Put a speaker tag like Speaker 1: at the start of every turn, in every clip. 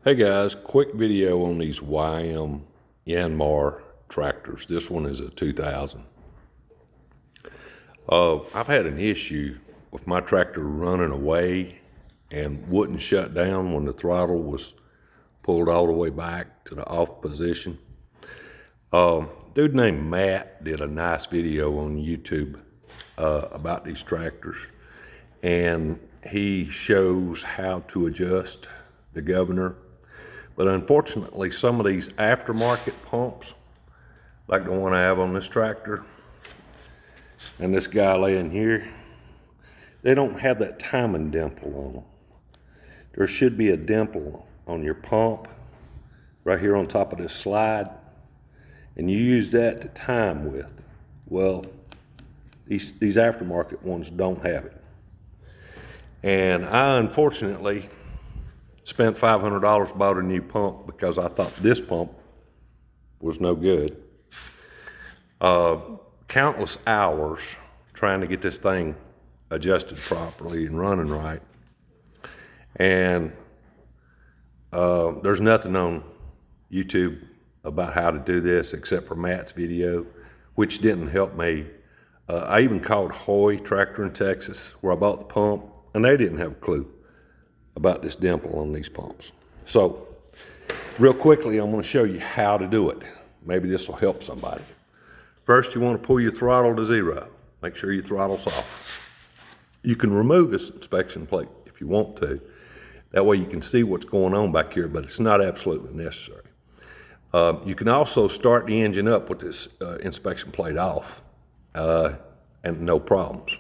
Speaker 1: Hey guys, quick video on these YM Yanmar tractors. This one is a 2000. I've had an issue with my tractor running away and wouldn't shut down when the throttle was pulled all the way back to the off position. Dude named Matt did a nice video on YouTube about these tractors, and he shows how to adjust the governor. But unfortunately, some of these aftermarket pumps, like the one I have on this tractor, and this guy laying here, they don't have that timing dimple on them. There should be a dimple on your pump right here on top of this slide, and you use that to time with. Well, these aftermarket ones don't have it. And I unfortunately spent $500, bought a new pump because I thought this pump was no good. Countless hours trying to get this thing adjusted properly and running right. And there's nothing on YouTube about how to do this except for Matt's video, which didn't help me. I even called Hoy Tractor in Texas, where I bought the pump, and they didn't have a clue about this dimple on these pumps. So real quickly, I'm going to show you how to do it. Maybe this will help somebody. First, you want to pull your throttle to zero. Make sure your throttle's off. You can remove this inspection plate if you want to. That way you can see what's going on back here, but it's not absolutely necessary. You can also start the engine up with this inspection plate off and no problems.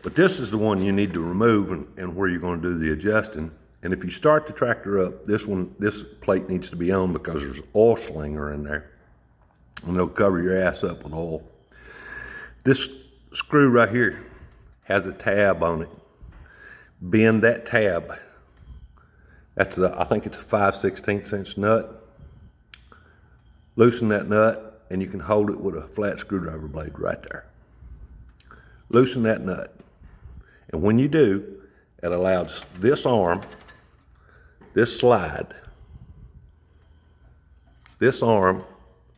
Speaker 1: But this is the one you need to remove and where you're going to do the adjusting. And if you start the tractor up, this plate needs to be on because there's an oil slinger in there, and it'll cover your ass up with oil. This screw right here has a tab on it. Bend that tab. I think it's a 5/16 inch nut. Loosen that nut, and you can hold it with a flat screwdriver blade right there. Loosen that nut. And when you do, it allows this arm, this slide, this arm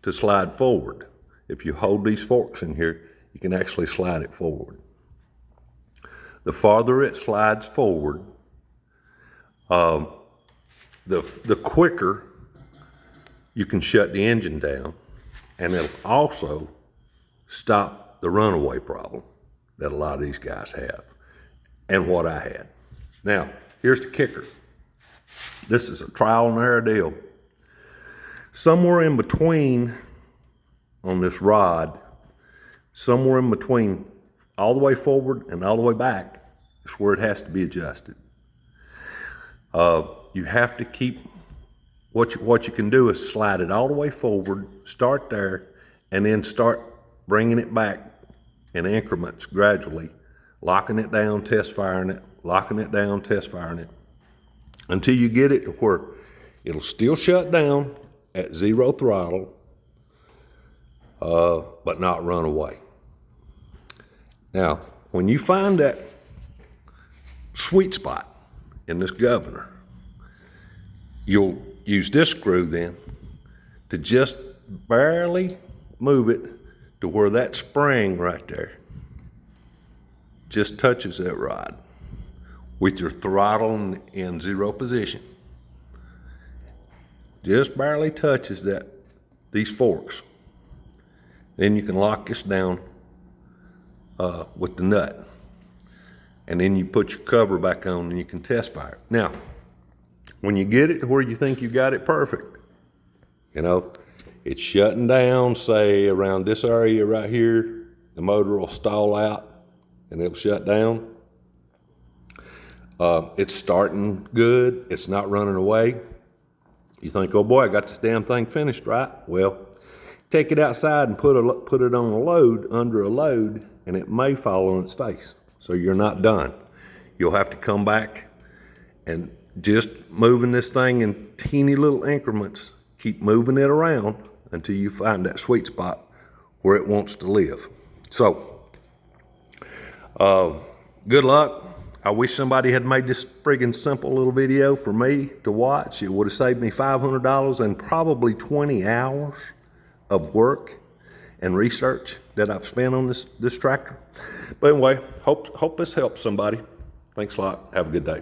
Speaker 1: to slide forward. If you hold these forks in here, you can actually slide it forward. The farther it slides forward, the quicker you can shut the engine down, and it'll also stop the runaway problem that a lot of these guys have, and what I had. Now, here's the kicker. This is a trial and error deal. Somewhere in between on this rod, somewhere in between all the way forward and all the way back is where it has to be adjusted. You have to keep, what you can do is slide it all the way forward, start there, and then start bringing it back in increments gradually, locking it down, test firing it, locking it down, test firing it, until you get it to where it'll still shut down at zero throttle, but not run away. Now, when you find that sweet spot in this governor, you'll use this screw then to just barely move it to where that spring right there just touches that rod with your throttle in zero position. Just barely touches these forks. Then you can lock this down with the nut. And then you put your cover back on and you can test fire it. Now, when you get it to where you think you got it perfect, it's shutting down, say around this area right here, the motor will stall out and it'll shut down. It's starting good, it's not running away. You think, oh boy, I got this damn thing finished, right? Well, take it outside and put it on a load, under a load, and it may fall on its face. So you're not done. You'll have to come back and just moving this thing in teeny little increments, keep moving it around until you find that sweet spot where it wants to live. So, good luck. I wish somebody had made this friggin' simple little video for me to watch. It would have saved me $500 and probably 20 hours of work and research that I've spent on this tractor. But anyway, hope this helps somebody. Thanks a lot. Have a good day.